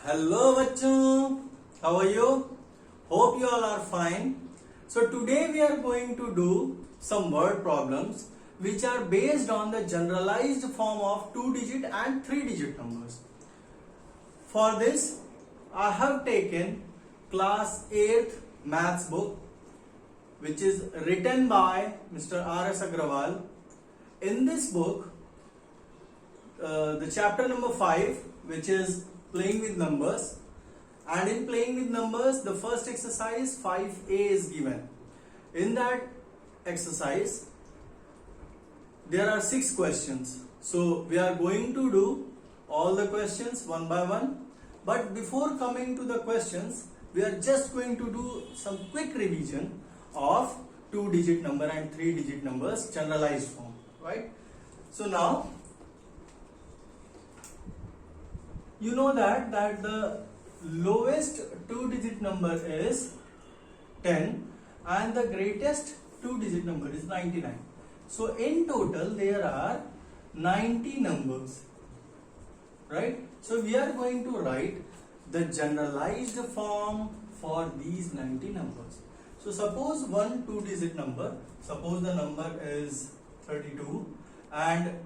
Hello bachchon, how are you? Hope you all are fine. So today we are going to do some word problems which are based on the generalized form of 2-digit and 3-digit numbers. For this I have taken class 8th maths book which is written by Mr. R.S. Agrawal. In this book the chapter number 5 which is playing with numbers, and in playing with numbers the first exercise 5a is given. In that exercise there are 6 questions, so we are going to do all the questions one by one. But before coming to the questions, we are just going to do some quick revision of 2-digit number and 3-digit numbers generalized form, right? So now you know that the lowest 2-digit number is 10 and the greatest 2-digit number is 99. So in total there are 90 numbers, right? So we are going to write the generalized form for these 90 numbers. So suppose one 2-digit number, suppose the number is 32, and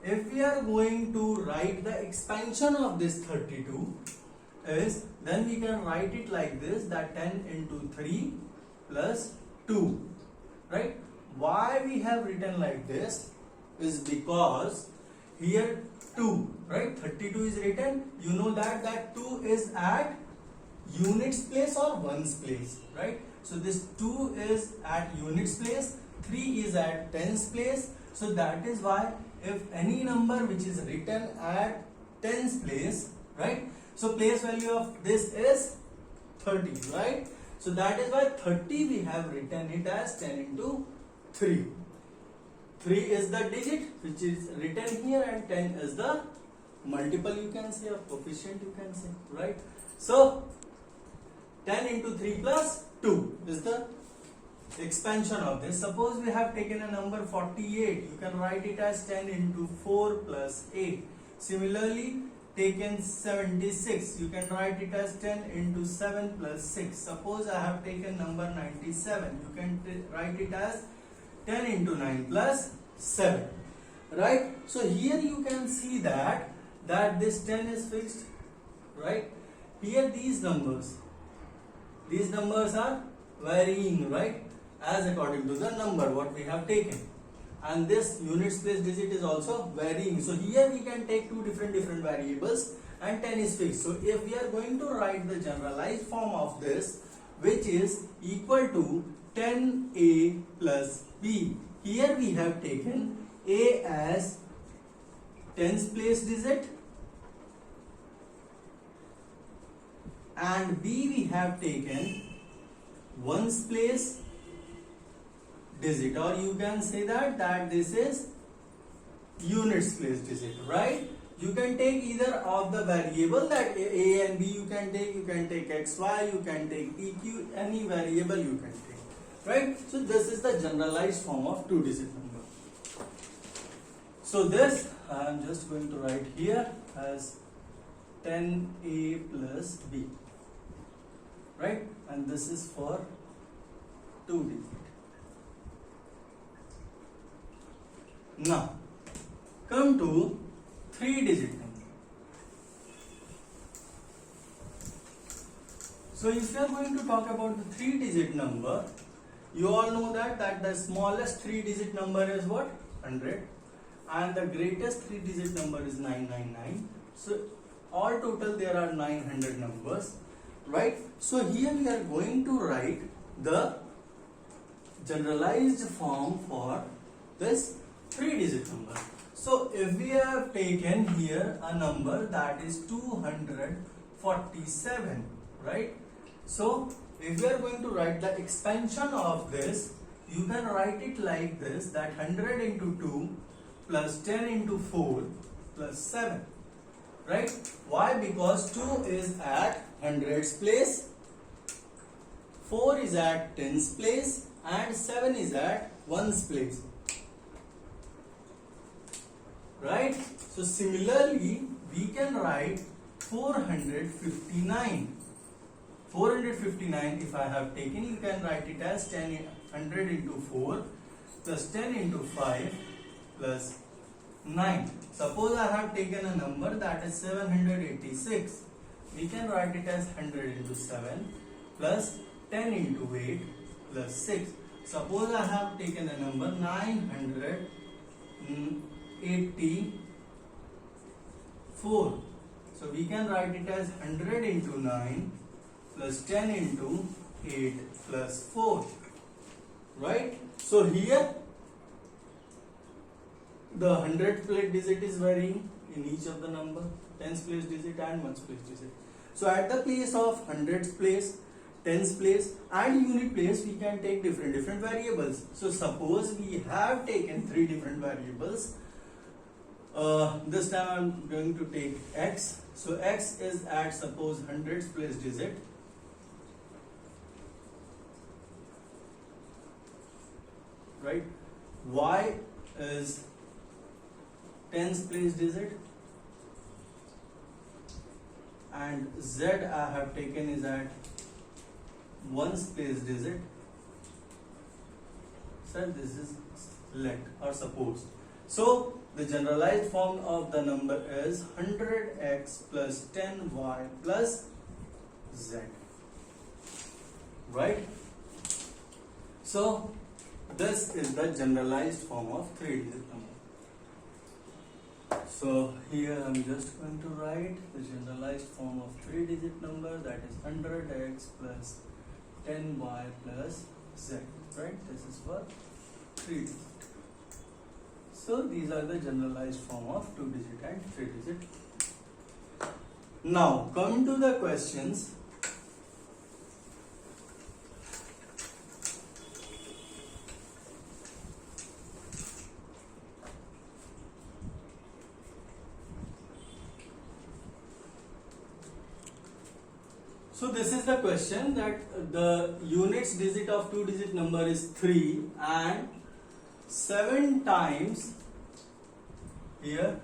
if we are going to write the expansion of this 32 is, then we can write it like this, that 10 into 3 plus 2, right? Why we have written like this is because here 2, right? 32 is written, you know that 2 is at units place or ones place, right? So this 2 is at units place, 3 is at tens place. So that is why if any number which is written at tens place, right? So place value of this is 30, right? So that is why 30 we have written it as 10 into 3. 3 is the digit which is written here and 10 is the multiple, you can say, or coefficient you can say, right? So 10 into 3 plus 2 is the expansion of this. Suppose we have taken a number 48, you can write it as 10 into 4 plus 8. Similarly, taken 76, you can write it as 10 into 7 plus 6. Suppose I have taken number 97, you can write it as 10 into 9 plus 7, right? So here you can see that this 10 is fixed, right? Here these numbers are varying, right, as according to the number what we have taken, and this units place digit is also varying. So here we can take two different variables and 10 is fixed. So if we are going to write the generalized form of this, which is equal to 10a plus b, here we have taken a as tens place digit and b we have taken ones place digit, or you can say that this is units place digit, right? You can take either of the variable, that a and b you can take xy, you can take pq, any variable you can take, right? So this is the generalized form of 2-digit number. So this I am just going to write here as 10a plus b, right? And this is for 2-digit. Now come to 3-digit number. So if you are going to talk about the 3-digit number, you all know that the smallest 3-digit number is what? 100, and the greatest 3-digit number is 999. So all total there are 900 numbers, right? So here we are going to write the generalized form for this 3-digit number. So if we have taken here a number that is 247, right? So if we are going to write the expansion of this, you can write it like this, that 100 into 2 plus 10 into 4 plus 7, right? Why? Because 2 is at hundreds place, 4 is at tens place, and 7 is at ones place, right? So similarly we can write 459. 459, if I have taken, you can write it as 100 into 4 plus 10 into 5 plus 9. Suppose I have taken a number that is 786. We can write it as 100 into 7 plus 10 into 8 plus 6. Suppose I have taken a number 984. So we can write it as 100 into 9 plus 10 into 8 plus 4. Right? So here the 100th place digit is varying in each of the number, 10th place digit and 1st place digit. So at the place of 100th place, 10th place and unit place, we can take different variables. So suppose we have taken 3 different variables. This time I am going to take x. So x is at suppose 100th place digit. Right? Y is 10th place digit. And z I have taken is at 1st place digit. So this is let or suppose. So the generalized form of the number is 100x plus 10y plus z. Right? So this is the generalized form of 3-digit number. So here I am just going to write the generalized form of 3-digit number, that is 100x plus 10y plus z. Right? This is for 3-digit. So these are the generalized form of 2-digit and 3-digit. Now coming to the questions. So this is the question that the units digit of 2-digit number is 3 and 7 times here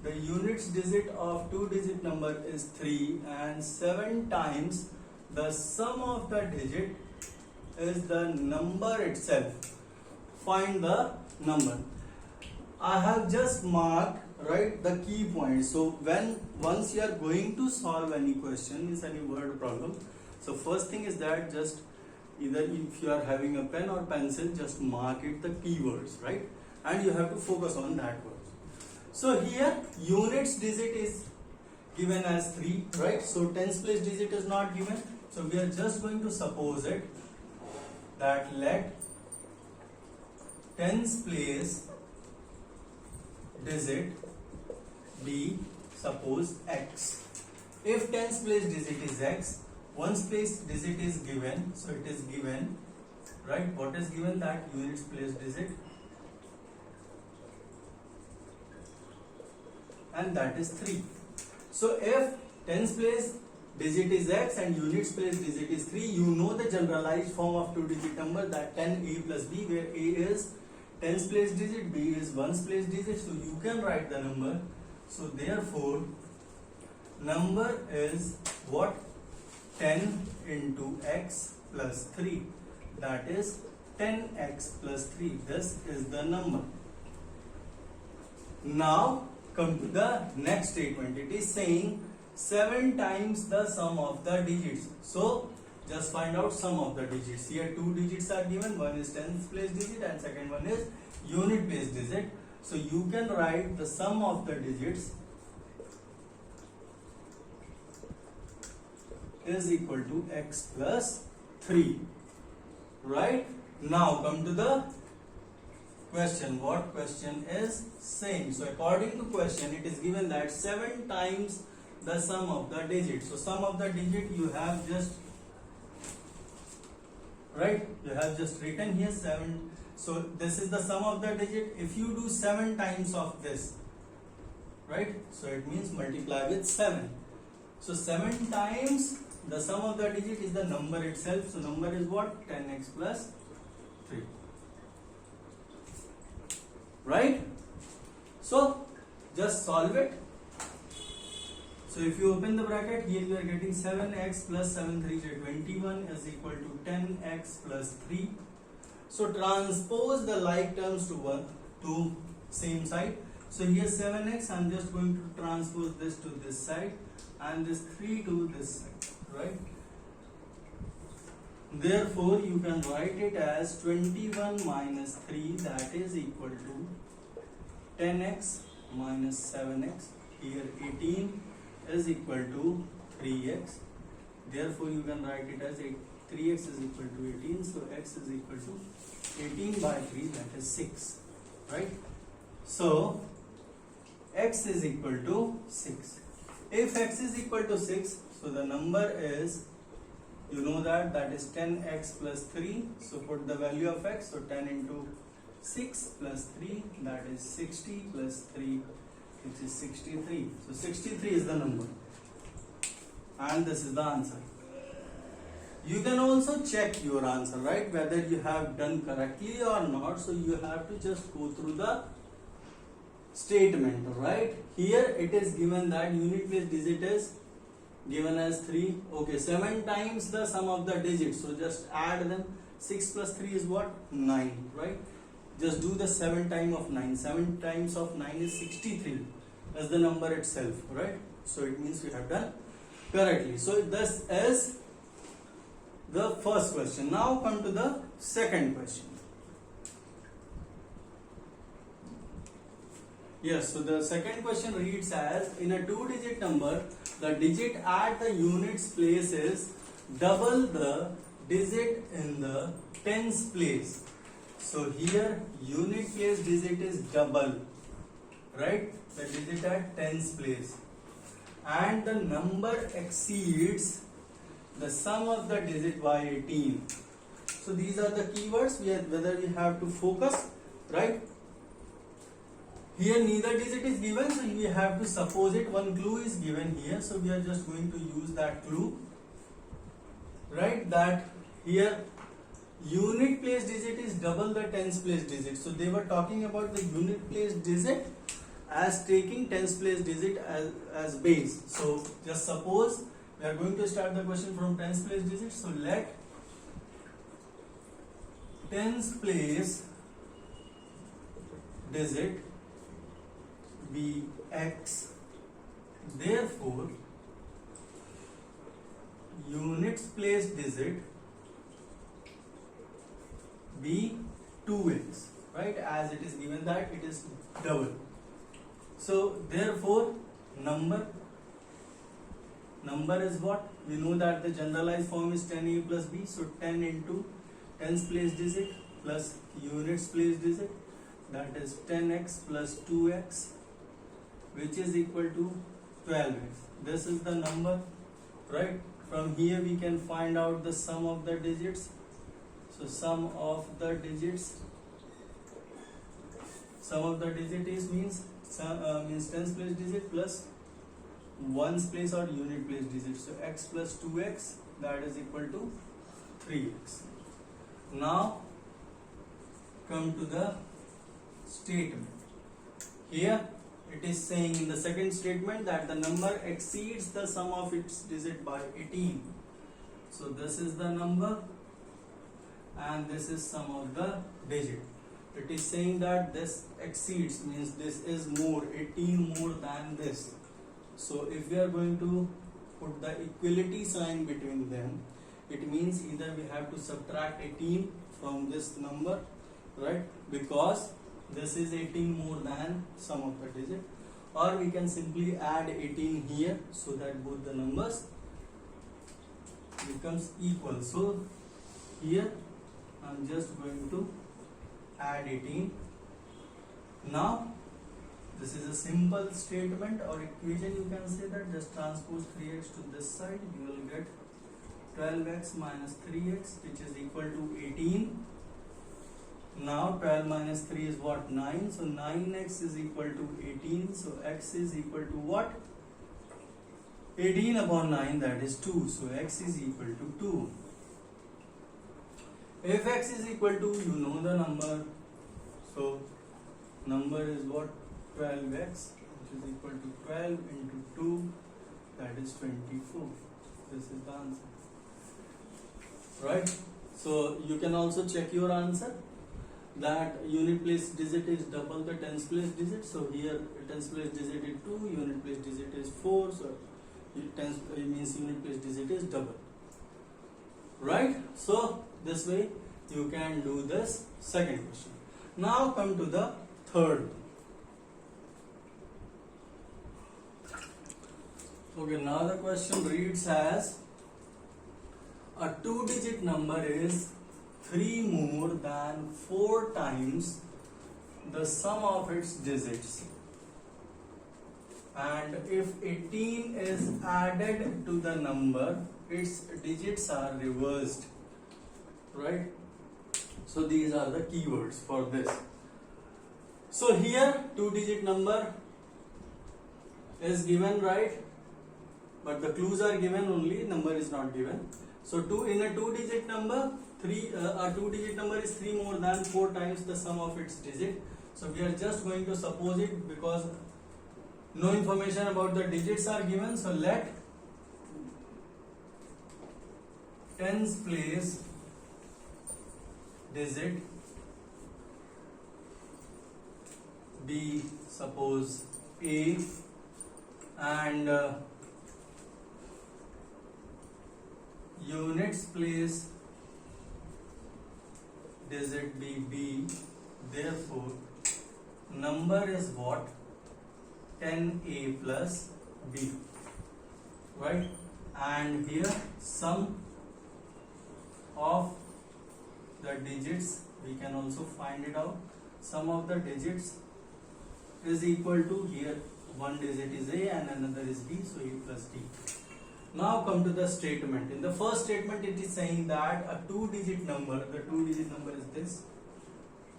the units digit of 2-digit number is 3 and 7 times the sum of the digit is the number itself. Find the number. I have just marked the key points. So once you are going to solve any question, is any word problem, so first thing is that just either if you are having a pen or pencil, just mark it the keywords, right? And you have to focus on that word. So here units digit is given as 3, right? So 10th place digit is not given. So we are just going to suppose it that let 10th place digit be suppose x. If 10th place digit is x, 1st place digit is given, so it is given, right? What is given? That units place digit, and that is 3. So if 10th place digit is x and units place digit is 3, you know the generalized form of 2-digit number, that 10a plus b, where a is 10th place digit, b is 1st place digit, so you can write the number. So therefore number is what? 10 into x plus 3, that is 10x plus 3. This is the number. Now come to the next statement. It is saying 7 times the sum of the digits. So just find out sum of the digits. Here 2 digits are given. One is 10th place digit and second one is unit place digit. So you can write the sum of the digits is equal to x plus 3. Right? Now come to the question. What question is saying? So according to question, it is given that 7 times the sum of the digits. So sum of the digit you have just, right? You have just written here 7. So this is the sum of the digit. If you do 7 times of this, right? So it means multiply with 7. So 7 times the sum of the digit is the number itself. So number is what? 10x plus 3. Right? So just solve it. So if you open the bracket, here you are getting 7x plus 7 3 is 21 is equal to 10x plus 3. So transpose the like terms to same side. So here 7x, I'm just going to transpose this to this side and this 3 to this side, right? Therefore, you can write it as 21 minus 3, that is equal to 10x minus 7x. Here 18 is equal to 3x. Therefore, you can write it as 3x is equal to 18. So x is equal to 18 by 3, that is 6, right? So x is equal to 6. If x is equal to 6, so the number is, you know that is 10x plus 3. So put the value of x. So 10 into 6 plus 3, that is 60 plus 3, which is 63. So 63 is the number, and this is the answer. You can also check your answer, right, whether you have done correctly or not. So you have to just go through the statement, right? Here it is given that unit place digit is given as 3. Okay, 7 times the sum of the digits, so just add them. 6 plus 3 is what? 9, right? Just do the 7 times of 9. 7 times of 9 is 63 as the number itself, right? So it means we have done correctly. So this is the first question. Now come to the second question. Yes, so the second question reads as, in a 2-digit number, the digit at the units place is double the digit in the tens place. So here unit place digit is double, right? The digit at tens place, and the number exceeds the sum of the digit by 18. So these are the keywords whether we have to focus, right? Here neither digit is given, so we have to suppose it. One clue is given here, so we are just going to use that clue, right? That here unit place digit is double the tens place digit. So they were talking about the unit place digit as taking tens place digit as base. So just suppose we are going to start the question from tens place digit. So let tens place digit be x, therefore units place digit be 2x, right? As it is given that it is double. So therefore number is what? We know that the generalized form is 10a plus b. So 10 into tens place digit plus units place digit, that is 10x plus 2x, which is equal to 12x. This is the number, right? From here we can find out the sum of the digits. So sum of the digits, is means tens place digit plus ones place or unit place digit. So x plus 2x, that is equal to 3x. Now come to the statement. Here it is saying in the second statement that the number exceeds the sum of its digit by 18. So this is the number and this is sum of the digit. It is saying that this exceeds, means this is more, 18 more than this. So if we are going to put the equality sign between them, it means either we have to subtract 18 from this number, right? Because this is 18 more than sum of the digit, or we can simply add 18 here so that both the numbers becomes equal. So here I'm just going to add 18. Now this is a simple statement or equation, you can say that. Just transpose 3x to this side, you will get 12x minus 3x, which is equal to 18. Now 12 minus 3 is what? 9. So 9x is equal to 18. So x is equal to what? 18 upon 9, that is 2. So x is equal to 2. If x is equal to, you know the number. So number is what? 12x, which is equal to 12 into 2, that is 24. This is the answer, right? So you can also check your answer, that unit place digit is double the tens place digit. So here tens place digit is 2, unit place digit is 4, so it means unit place digit is double, right? So this way you can do this second question. Now come to the third one. Okay, now the question reads as, a 2-digit number is 3 more than 4 times the sum of its digits, and if 18 is added to the number, its digits are reversed, right? So these are the keywords for this. So here 2-digit number is given, right? But the clues are given only, number is not given. So in a 2-digit number, a 2-digit number is 3 more than 4 times the sum of its digit. So we are just going to suppose it, because no information about the digits are given. So let tens place digit be, suppose, A, and units place digit be B. Therefore number is what? 10A plus B, right? And here sum of the digits, we can also find it out. Sum of the digits is equal to, here one digit is A and another is B, so A plus D. Now come to the statement. In the first statement it is saying that a 2-digit number, the 2-digit number is this,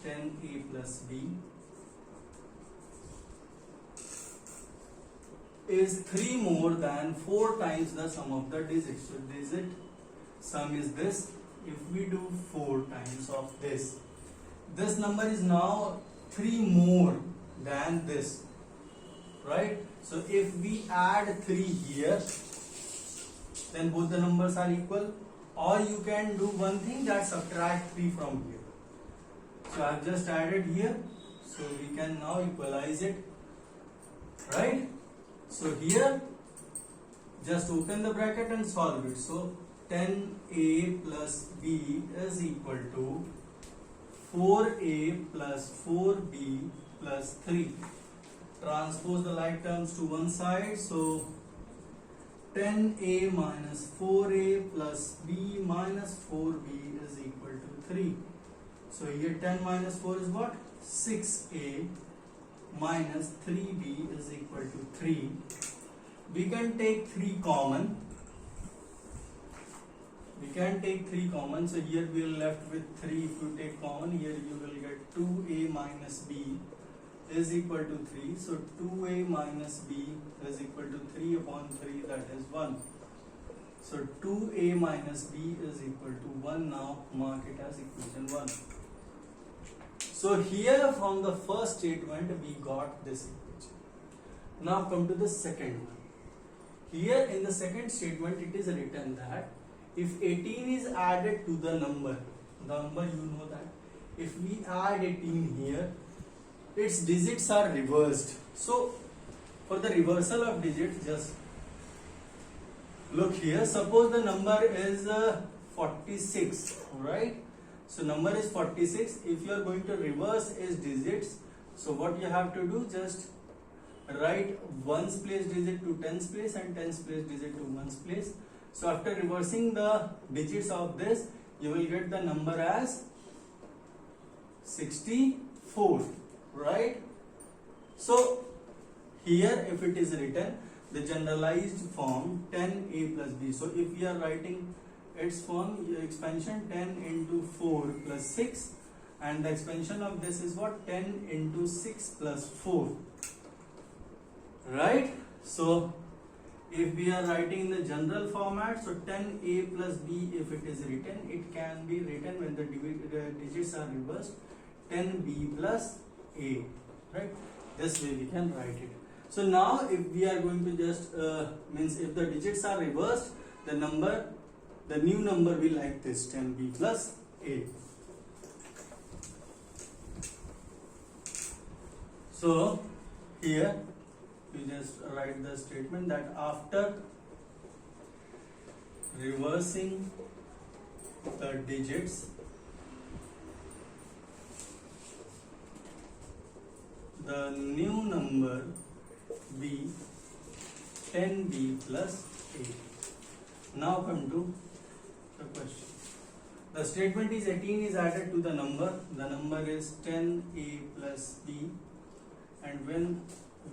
10A plus B, is 3 more than 4 times the sum of the digits. So digit sum is this. If we do 4 times of this number is now 3 more than this, right? So if we add 3 here, then both the numbers are equal, or you can do one thing, that subtract 3 from here. So I have just added here, so we can now equalize it, right? So here just open the bracket and solve it. So 10A plus B is equal to 4A plus 4B plus 3. Transpose the like terms to one side. So 10A minus 4A plus B minus 4B is equal to 3. So here 10 minus 4 is what? 6A minus 3B is equal to 3. We can take 3 common. So here we are left with 3. If you take common, here you will get 2A minus B is equal to 3. So 2A minus B is equal to 3 upon 3, that is 1. So 2A minus B is equal to 1. Now mark it as equation 1. So here from the first statement we got this equation. Now come to the second one. Here in the second statement it is written that if 18 is added to the number you know that if we add 18 here, its digits are reversed. So for the reversal of digits, just look here. Suppose the number is 46, right? So number is 46. If you are going to reverse its digits, so what you have to do, just write ones place digit to tens place and tens place digit to ones place. So after reversing the digits of this, you will get the number as 64, right? So here if it is written the generalized form 10A plus B, so if we are writing its form expansion 10 into 4 plus 6, and the expansion of this is what? 10 into 6 plus 4, right? So if we are writing in the general format, so 10A plus B, if it is written, it can be written when the digits are reversed, 10B plus A, right? This way we can write it. So now if we are going to just means if the digits are reversed, the new number will like this 10b plus a. So here we just write the statement that after reversing the digits, the new number be 10b plus a. Now come to the question. The statement is 18 is added to the number. The number is 10a plus b, and when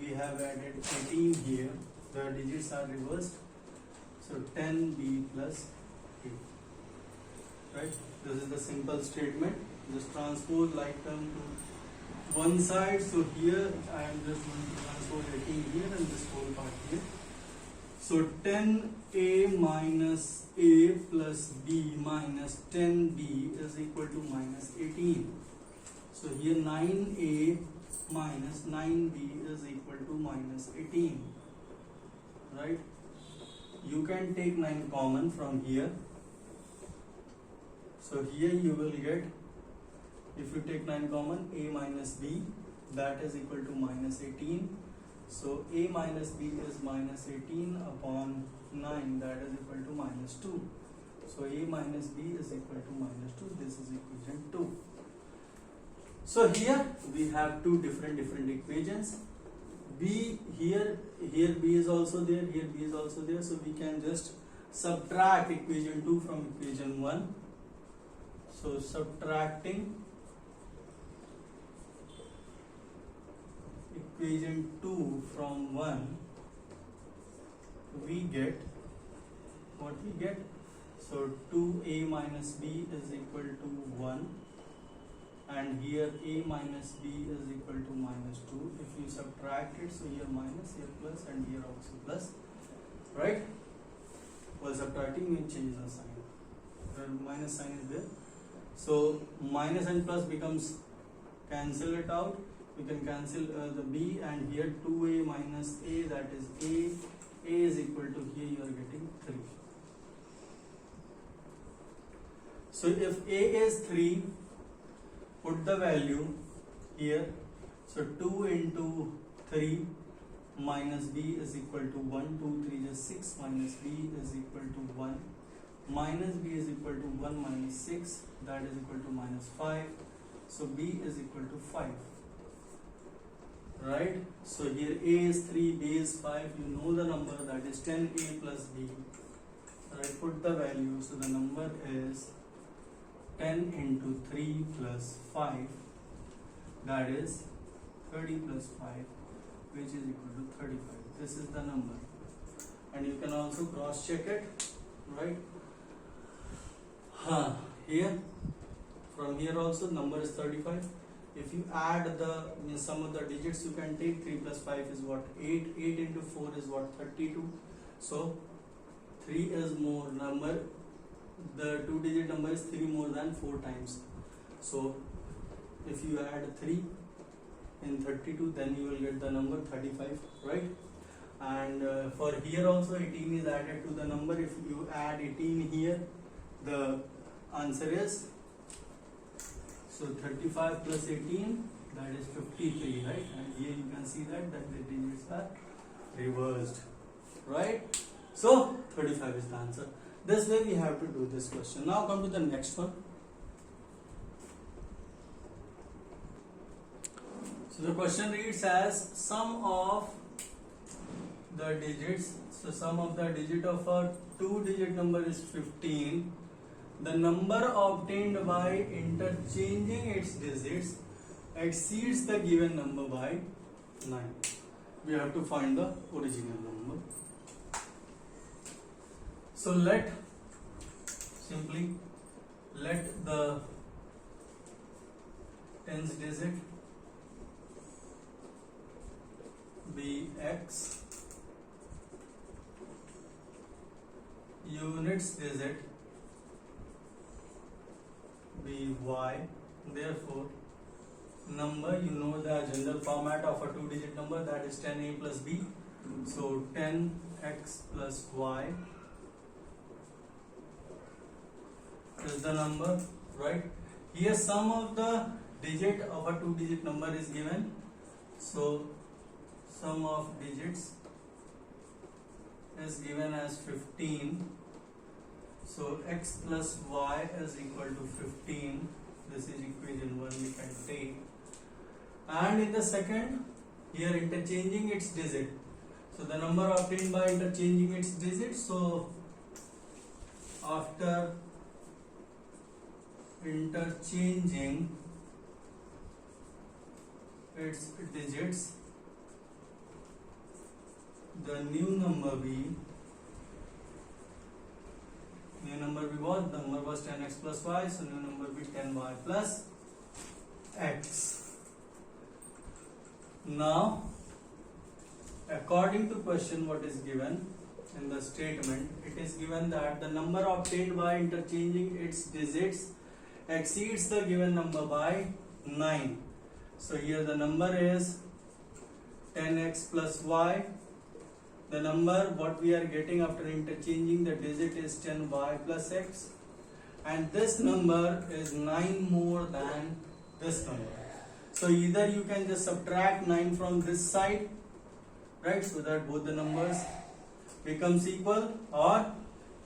we have added 18 here, the digits are reversed. So 10b plus a. Right? This is the simple statement. Just transpose like term to one side. So here I am just going to transpose 18 here and this whole part here. So 10a minus a plus b minus 10b is equal to minus 18. So here 9a minus 9b is equal to minus 18. Right? You can take 9 common from here. So here you will get, if you take 9 common, a minus b, that is equal to minus 18. So a minus b is minus 18 upon 9, that is equal to minus 2. So a minus b is equal to minus 2. This is equation 2. So here we have two different equations. B here b is also there, here b is also there. So we can just subtract equation 2 from equation 1. So subtracting equation 2 from 1, we get what we get. So 2a minus b is equal to 1, and here a minus b is equal to minus 2. If you subtract it, so here minus, here plus, and here also plus, right? While subtracting, we change the sign. The minus sign is there. So minus and plus becomes, cancel it out. We can cancel the b, and here 2a minus a, that is a is equal to, here you are getting 3. So if a is 3, put the value here. So 2 into 3 minus b is equal to 1. 2, 3 is 6, minus b is equal to 1. Minus b is equal to 1 minus 6, that is equal to minus 5. So b is equal to 5. Right? So here a is 3, b is 5. You know the number, that is 10a plus b. Right? Put the value. So the number is 10 into 3 plus 5, that is 30 plus 5, which is equal to 35. This is the number, and you can also cross check it, right? Here, from here also number is 35. If you add the sum of the digits, you can take 3 plus 5 is what? 8. 8 into 4 is what? 32. So 3 is more number. The 2-digit number is 3 more than 4 times. So if you add 3 in 32, then you will get the number 35, right? And for here also 18 is added to the number. If you add 18 here, the answer is, so 35 plus 18, that is 53, right? And here you can see that the digits are reversed, right? So 35 is the answer. This way we have to do this question. Now come to the next one. So the question reads as sum of the digits. So sum of the digit of a 2-digit number is 15. The number obtained by interchanging its digits exceeds the given number by 9. We have to find the original number. So simply let the tens digit be x, units digit be y. Therefore number, you know the general format of a two-digit number, that is 10a plus b. So 10x plus y is the number, right? Here sum of the digit of a two-digit number is given. So sum of digits is given as 15. So x plus y is equal to 15. This is equation 1 we can take. And in the second, here interchanging its digit. So the number obtained by interchanging its digit. So after interchanging its digits, the new number was, the number was 10x plus y, so new number be 10y plus x. Now, according to question what is given in the statement, it is given that the number obtained by interchanging its digits exceeds the given number by 9. So here the number is 10x plus y. The number what we are getting after interchanging the digit is 10y plus x, and this number is 9 more than this number. So either you can just subtract 9 from this side, right, so that both the numbers becomes equal, or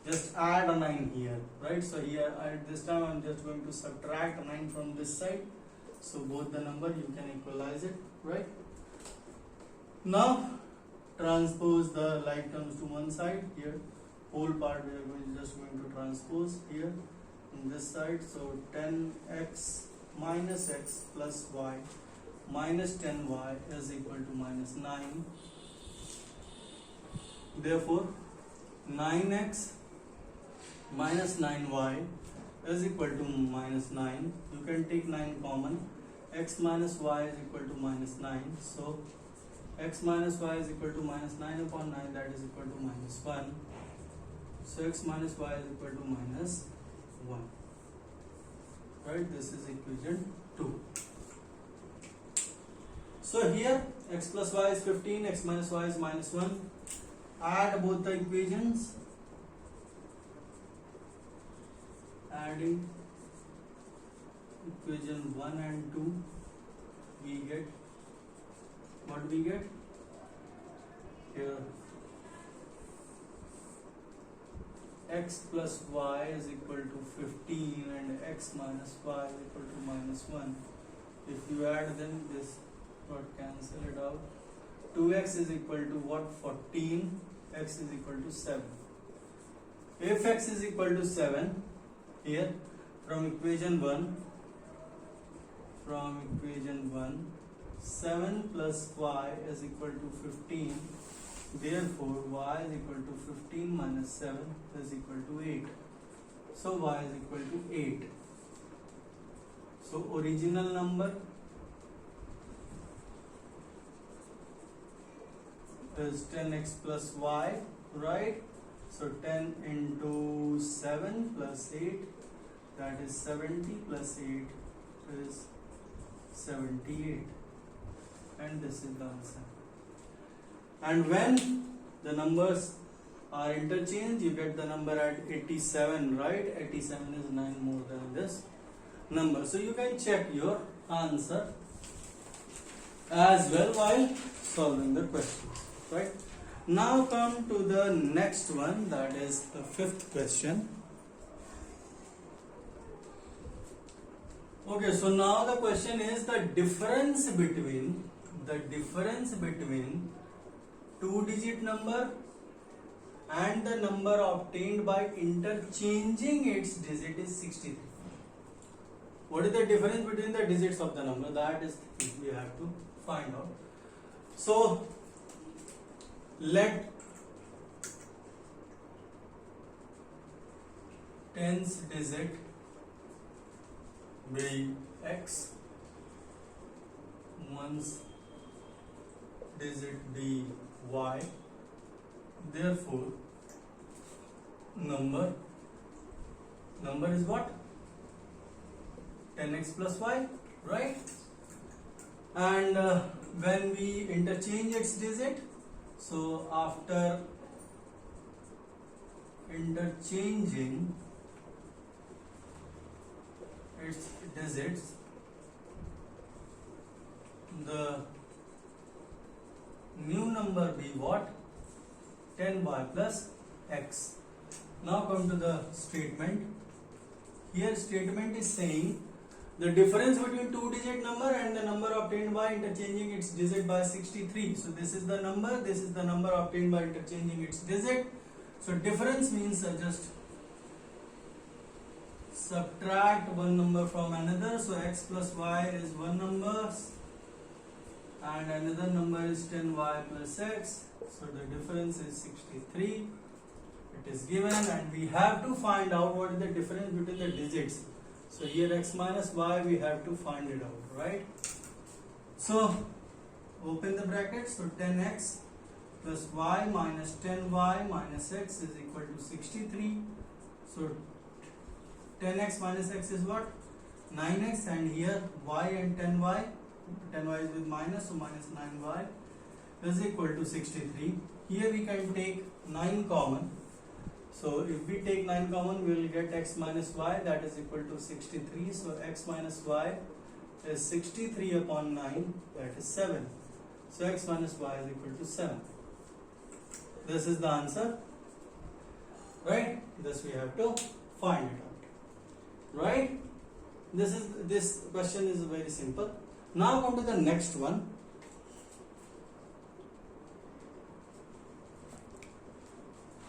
just add a 9 here, right? So here at this time I am just going to subtract 9 from this side, so both the number you can equalize it, right? Now transpose the like terms to one side. Here whole part we are just going to transpose here on this side. So 10x minus x plus y minus 10y is equal to minus 9. Therefore 9x minus 9y is equal to minus 9. You can take 9 common. X minus y is equal to minus 9. So x minus y is equal to minus 9 upon 9, that is equal to minus 1. So x minus y is equal to minus 1. Right, this is equation 2. So here x plus y is 15, x minus y is minus 1. Add both the equations. Adding equation 1 and 2, we get what we get here. X plus y is equal to 15 and x minus y is equal to minus 1. If you add them, this got cancel it out. 2x is equal to what? 14. X is equal to 7. If x is equal to 7, here from equation 1, 7 plus y is equal to 15. Therefore y is equal to 15 minus 7 is equal to 8. So y is equal to 8. So original number is 10x plus y, right? So 10 into 7 plus 8, that is 70, plus 8 is 78, and this is the answer. And when the numbers are interchanged, you get the number at 87, right? 87 is 9 more than this number. So you can check your answer as well while solving the questions, right? Now come to the next one, that is the fifth question. Okay, so now the question is the difference between two-digit number and the number obtained by interchanging its digit is 63. What is the difference between the digits of the number? That is the thing we have to find out. So let tens digit be x, ones digit be y. Therefore number is what? 10x plus y, right? and when we interchange its digit, so after interchanging its digits, the new number be what? 10y plus x. Now come to the statement. Here statement is saying the difference between two-digit number and the number obtained by interchanging its digit by 63. So this is the number, this is the number obtained by interchanging its digit. So difference means just subtract one number from another. So x plus y is one number and another number is 10y plus x. So the difference is 63. It is given and we have to find out what is the difference between the digits. So here x minus y, we have to find it out, right? So open the bracket. So 10x plus y minus 10y minus x is equal to 63. So 10x minus x is what? 9x, and here y and 10y is with minus, so minus 9y is equal to 63. Here we can take 9 common. So if we take 9 common, we will get x minus y, that is equal to 63. So x minus y is 63 upon 9, that is 7. So x minus y is equal to 7. This is the answer, right? This we have to find it out, right? This question is very simple. Now come to the next one.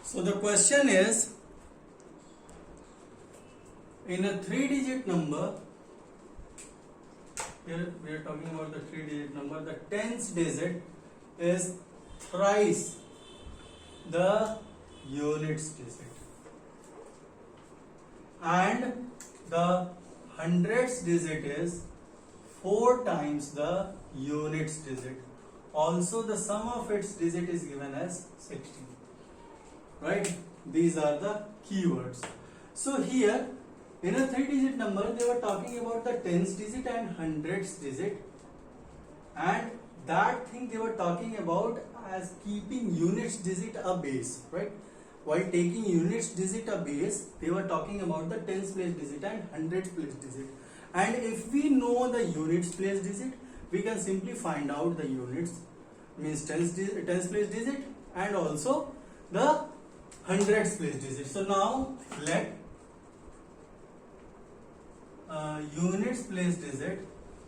So the question is, in a 3-digit number, here we are talking about the 3-digit number, the 10th digit is thrice the units digit, and the 100th digit is 4 times the units digit. Also the sum of its digit is given as 16. Right? These are the keywords. So here in a 3-digit number, they were talking about the 10th digit and 100th digit, and that thing they were talking about as keeping units digit a base, right? While taking units digit a base, they were talking about the 10th place digit and 100th place digit. And if we know the units place digit, we can simply find out the units, means 10th place digit, and also the 100th place digit. So now let units place digit,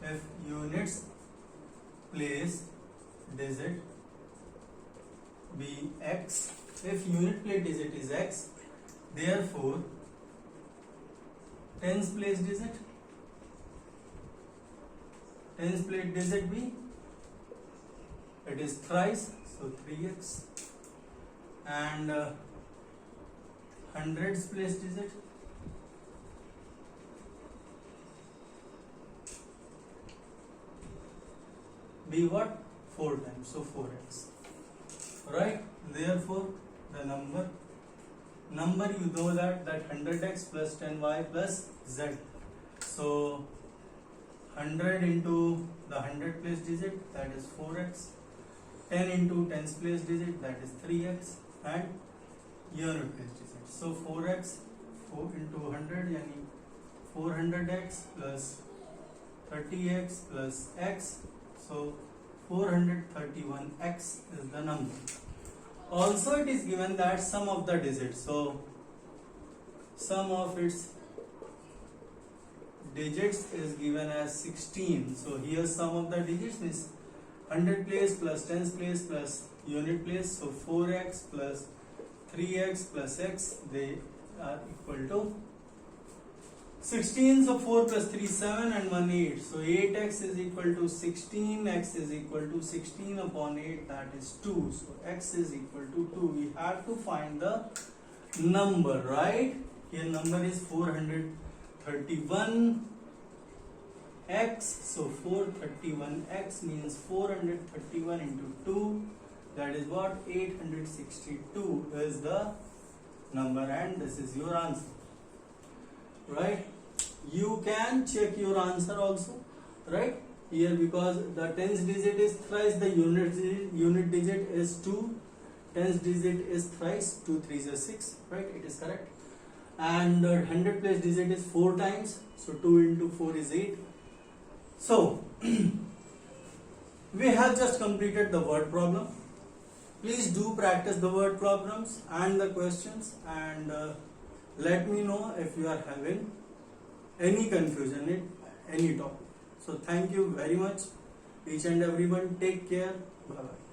if units place digit be x, if unit place digit is x, therefore 10th place digit be, it is thrice, so 3x, and 100th place digit be what? 4 times, so 4x, right? Therefore the number you know that 100x plus 10y plus z, so 100 into the 100th place digit, that is 4x, 10 into 10th place digit, that is 3x, and unit place digit, so 4x 4 into 100 yani 400x plus 30x plus x, so 431x is the number. Also it is given that sum of the digits, so sum of its digits is given as 16. So here sum of the digits means 100 place plus 10th place plus unit place, so 4x plus 3x plus x, they are equal to 16. So 4 plus 3 7 and 1 8, so 8x is equal to 16, x is equal to 16 upon 8, that is 2. So x is equal to 2. We have to find the number, right? Here number is 431 x, so 431x means 431 into 2, that is what? 862 is the number, and this is your answer, right? You can check your answer also, right? here because the tens digit is thrice the unit digit is 2, tens digit is thrice, 2 3s are 6, right? It is correct. And the 100 place digit is 4 times, so 2 into 4 is 8. So we have just completed the word problem. Please do practice the word problems and the questions, and let me know if you are having any confusion in any topic. So thank you very much, each and everyone. Take care. Bye bye.